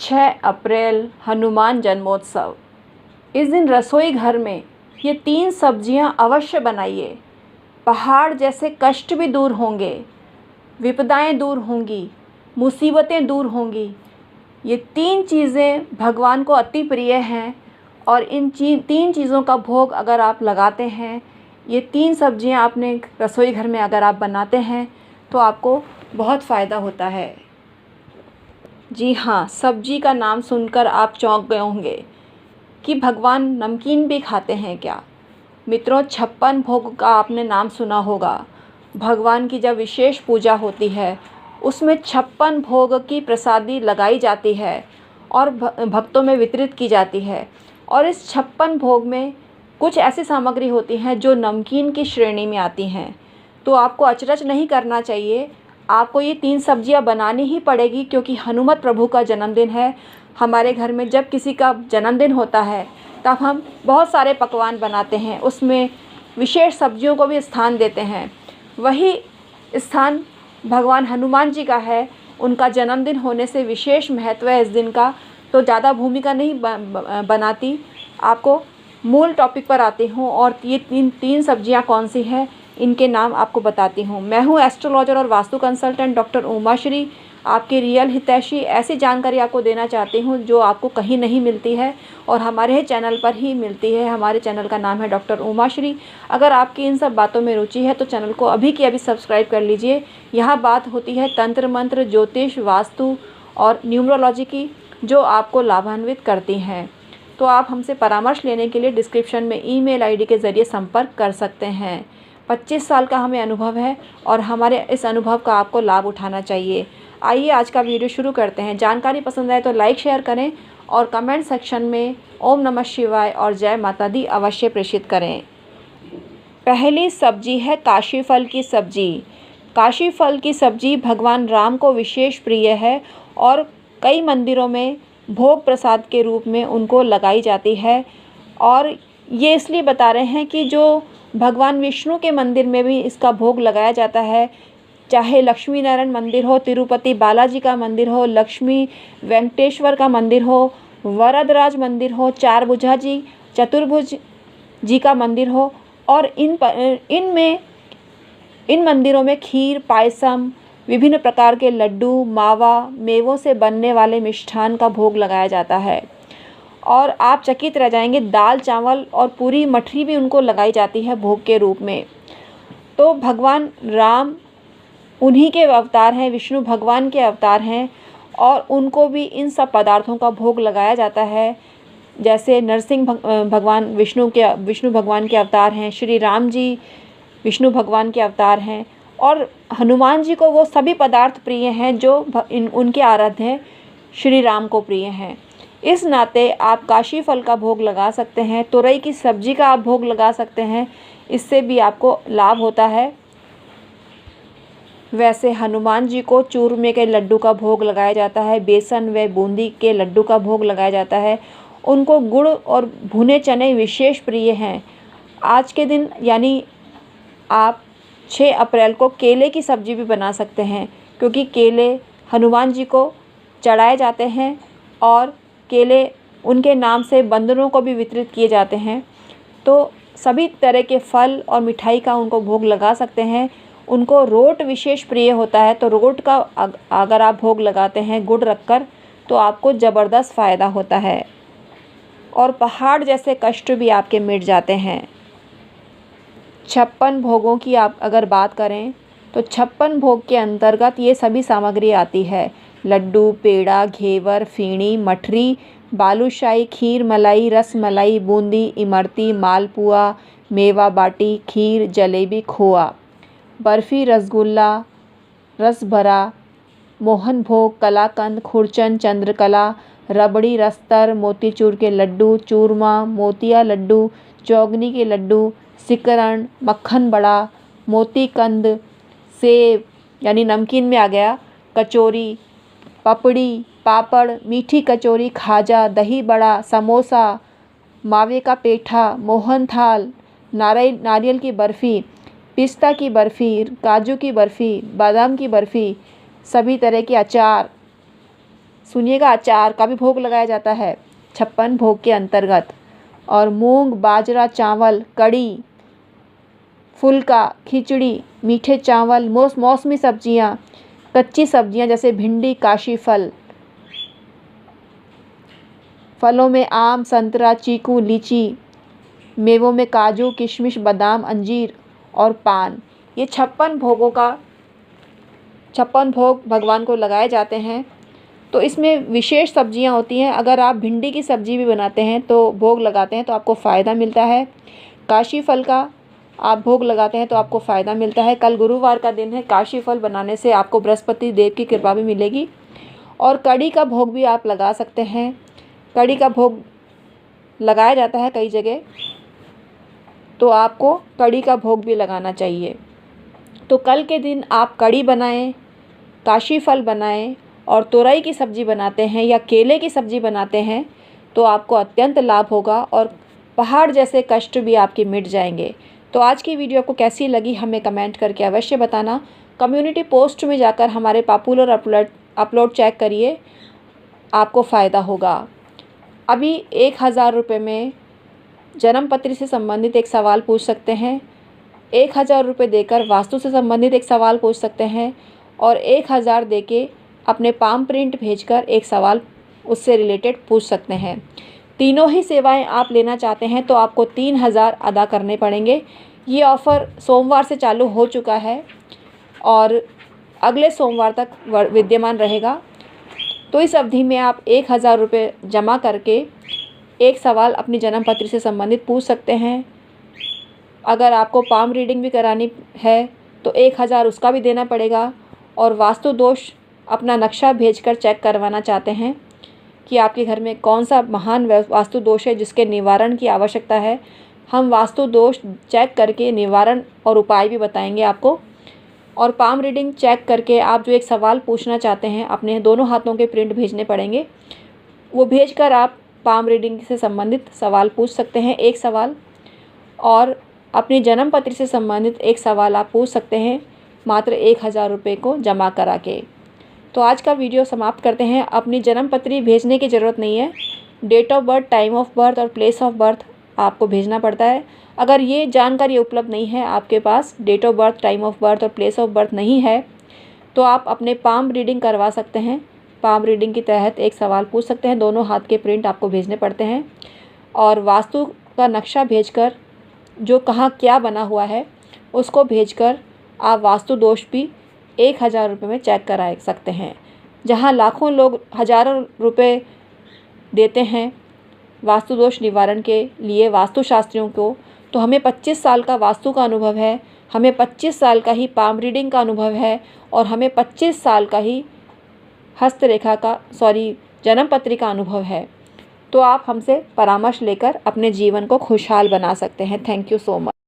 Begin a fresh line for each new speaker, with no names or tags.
6 अप्रैल हनुमान जन्मोत्सव। इस दिन रसोई घर में ये 3 सब्जियां अवश्य बनाइए। पहाड़ जैसे कष्ट भी दूर होंगे, विपदाएं दूर होंगी, मुसीबतें दूर होंगी। ये 3 चीज़ें भगवान को अति प्रिय हैं और इन 3 चीज़ों का भोग अगर आप लगाते हैं, ये 3 सब्जियां अपने रसोई घर में अगर आप बनाते हैं तो आपको बहुत फ़ायदा होता है। जी हाँ, सब्जी का नाम सुनकर आप चौंक गए होंगे कि भगवान नमकीन भी खाते हैं क्या। मित्रों, 56 भोग का आपने नाम सुना होगा। भगवान की जब विशेष पूजा होती है उसमें 56 भोग की प्रसादी लगाई जाती है और भक्तों में वितरित की जाती है। और इस 56 भोग में कुछ ऐसी सामग्री होती हैं जो नमकीन की श्रेणी में आती हैं। तो आपको अचरज नहीं करना चाहिए, आपको ये 3 सब्जियां बनानी ही पड़ेगी, क्योंकि हनुमत प्रभु का जन्मदिन है। हमारे घर में जब किसी का जन्मदिन होता है तब हम बहुत सारे पकवान बनाते हैं, उसमें विशेष सब्जियों को भी स्थान देते हैं। वही स्थान भगवान हनुमान जी का है। उनका जन्मदिन होने से विशेष महत्व है इस दिन का। तो ज़्यादा भूमिका नहीं बनाती, आपको मूल टॉपिक पर आती हूँ और ये 3 सब्जियाँ कौन सी हैं इनके नाम आपको बताती हूँ। मैं हूँ एस्ट्रोलॉजर और वास्तु कंसल्टेंट डॉक्टर उमाश्री, आपकी रियल हितैषी। ऐसी जानकारी आपको देना चाहती हूँ जो आपको कहीं नहीं मिलती है और हमारे चैनल पर ही मिलती है। हमारे चैनल का नाम है डॉक्टर उमाश्री। अगर आपकी इन सब बातों में रुचि है तो चैनल को अभी की अभी सब्सक्राइब कर लीजिए। यहाँ बात होती है तंत्र मंत्र, ज्योतिष, वास्तु और न्यूमरोलॉजी की, जो आपको लाभान्वित करती हैं। तो आप हमसे परामर्श लेने के लिए डिस्क्रिप्शन में ईमेल आईडी के ज़रिए संपर्क कर सकते हैं। 25 साल का हमें अनुभव है और हमारे इस अनुभव का आपको लाभ उठाना चाहिए। आइए आज का वीडियो शुरू करते हैं। जानकारी पसंद आए तो लाइक शेयर करें और कमेंट सेक्शन में ओम नमः शिवाय और जय माता दी अवश्य प्रेषित करें। पहली सब्जी है काशी फल की सब्जी। काशी फल की सब्जी भगवान राम को विशेष प्रिय है और कई मंदिरों में भोग प्रसाद के रूप में उनको लगाई जाती है। और ये इसलिए बता रहे हैं कि जो भगवान विष्णु के मंदिर में भी इसका भोग लगाया जाता है, चाहे लक्ष्मी नारायण मंदिर हो, तिरुपति बालाजी का मंदिर हो, लक्ष्मी वेंकटेश्वर का मंदिर हो, वरदराज मंदिर हो, चारभुजा जी, चतुर्भुज जी का मंदिर हो, और इन मंदिरों में खीर, पायसम, विभिन्न प्रकार के लड्डू, मावा, मेवों से बनने वाले मिष्ठान का भोग लगाया जाता है। और आप चकित रह जाएंगे, दाल, चावल और पूरी मठरी भी उनको लगाई जाती है भोग के रूप में। तो भगवान राम उन्हीं के अवतार हैं, विष्णु भगवान के अवतार हैं और उनको भी इन सब पदार्थों का भोग लगाया जाता है। जैसे नरसिंह भगवान विष्णु भगवान के अवतार हैं, श्री राम जी विष्णु भगवान के अवतार हैं और हनुमान जी को वो सभी पदार्थ प्रिय हैं जो उनके आराध्य हैं, श्री राम को प्रिय हैं। इस नाते आप काशी फल का भोग लगा सकते हैं, तुरई की सब्जी का आप भोग लगा सकते हैं, इससे भी आपको लाभ होता है। वैसे हनुमान जी को चूरमे के लड्डू का भोग लगाया जाता है, बेसन व बूंदी के लड्डू का भोग लगाया जाता है। उनको गुड़ और भुने चने विशेष प्रिय हैं। आज के दिन यानी आप 6 अप्रैल को केले की सब्जी भी बना सकते हैं, क्योंकि केले हनुमान जी को चढ़ाए जाते हैं और केले उनके नाम से बंदरों को भी वितरित किए जाते हैं। तो सभी तरह के फल और मिठाई का उनको भोग लगा सकते हैं। उनको रोट विशेष प्रिय होता है, तो रोट का अगर आप भोग लगाते हैं गुड़ रखकर तो आपको ज़बरदस्त फ़ायदा होता है और पहाड़ जैसे कष्ट भी आपके मिट जाते हैं। 56 भोगों की आप अगर बात करें तो 56 भोग के अंतर्गत ये सभी सामग्री आती है। लड्डू, पेड़ा, घेवर, फीणी, मठरी, बालूशाही, खीर, मलाई, रस मलाई, बूंदी, इमरती, मालपुआ, मेवा बाटी, खीर, जलेबी, खोआ, बर्फ़ी, रसगुल्ला, रसभरा, मोहन भोग, कलाकंद, खुरचन, चंद्रकला, रबड़ी, रस्तर, मोतीचूर के लड्डू, चूरमा, मोतिया लड्डू, चौगनी के लड्डू, सिकरण, मक्खन बड़ा, मोतीकंद, सेव यानी नमकीन में आ गया, कचौरी, पपड़ी, पापड़, मीठी कचौरी, खाजा, दही बड़ा, समोसा, मावे का पेठा, मोहन थाल, नारियल की बर्फ़ी, पिस्ता की बर्फ़ी, काजू की बर्फ़ी, बादाम की बर्फ़ी, सभी तरह के अचार, सुनिएगा, अचार का भी भोग लगाया जाता है 56 भोग के अंतर्गत। और मूंग, बाजरा, चावल, कड़ी, फुल्का, खिचड़ी, मीठे चावल, मौसमी सब्जियां, कच्ची सब्जियां जैसे भिंडी, काशी फल, फलों में आम, संतरा, चीकू, लीची, मेवों में काजू, किशमिश, बादाम, अंजीर और पान। ये 56 भोग भगवान को लगाए जाते हैं। तो इसमें विशेष सब्जियां होती हैं। अगर आप भिंडी की सब्जी भी बनाते हैं तो भोग लगाते हैं तो आपको फ़ायदा मिलता है। काशी फल का आप भोग लगाते हैं तो आपको फ़ायदा मिलता है। कल गुरुवार का दिन है, काशी फल बनाने से आपको बृहस्पति देव की कृपा भी मिलेगी। और कड़ी का भोग भी आप लगा सकते हैं। कड़ी का भोग लगाया जाता है कई जगह, तो आपको कड़ी का भोग भी लगाना चाहिए। तो कल के दिन आप कड़ी बनाएं, काशी फल बनाएं और तोरई की सब्ज़ी बनाते हैं या केले की सब्ज़ी बनाते हैं तो आपको अत्यंत लाभ होगा और पहाड़ जैसे कष्ट भी आपके मिट जाएंगे। तो आज की वीडियो आपको कैसी लगी हमें कमेंट करके अवश्य बताना। कम्युनिटी पोस्ट में जाकर हमारे पॉपुलर अपलोड चेक करिए, आपको फ़ायदा होगा। अभी 1000 रुपये में जन्मपत्री से संबंधित एक सवाल पूछ सकते हैं। 1000 रुपये देकर वास्तु से संबंधित एक सवाल पूछ सकते हैं और 1000 देके अपने पाम प्रिंट भेजकर एक सवाल उससे रिलेटेड पूछ सकते हैं। तीनों ही सेवाएं आप लेना चाहते हैं तो आपको 3000 अदा करने पड़ेंगे। ये ऑफ़र सोमवार से चालू हो चुका है और अगले सोमवार तक विद्यमान रहेगा। तो इस अवधि में आप 1000 रुपये जमा करके एक सवाल अपनी जन्मपत्री से संबंधित पूछ सकते हैं। अगर आपको पाम रीडिंग भी करानी है तो 1000 उसका भी देना पड़ेगा। और वास्तु दोष अपना नक्शा भेजकर चेक करवाना चाहते हैं कि आपके घर में कौन सा महान वास्तु दोष है जिसके निवारण की आवश्यकता है, हम वास्तु दोष चेक करके निवारण और उपाय भी बताएंगे आपको। और पाम रीडिंग चेक करके आप जो एक सवाल पूछना चाहते हैं, अपने दोनों हाथों के प्रिंट भेजने पड़ेंगे। वो भेजकर आप पाम रीडिंग से संबंधित सवाल पूछ सकते हैं, एक सवाल, और अपनी जन्मपत्री से संबंधित एक सवाल आप पूछ सकते हैं मात्र 1000 रुपये को जमा करा के। तो आज का वीडियो समाप्त करते हैं। अपनी जन्मपत्री भेजने की ज़रूरत नहीं है, date of birth, time of birth और प्लेस ऑफ बर्थ आपको भेजना पड़ता है। अगर ये जानकारी उपलब्ध नहीं है, आपके पास date of birth, time of birth और प्लेस ऑफ बर्थ नहीं है, तो आप अपने पाम रीडिंग करवा सकते हैं। पाम रीडिंग के तहत एक सवाल पूछ सकते हैं, दोनों हाथ के प्रिंट आपको भेजने पड़ते हैं। और वास्तु का नक्शा भेजकर जो कहाँ क्या बना हुआ है उसको भेजकर आप वास्तु दोष भी 1000 रुपये में चेक करा सकते हैं। जहाँ लाखों लोग हज़ारों रुपये देते हैं वास्तु दोष निवारण के लिए वास्तुशास्त्रियों को, तो हमें 25 साल का वास्तु का अनुभव है, हमें 25 साल का ही पाम रीडिंग का अनुभव है और हमें 25 साल का ही जन्मपत्री का अनुभव है। तो आप हमसे परामर्श लेकर अपने जीवन को खुशहाल बना सकते हैं। Thank you so much.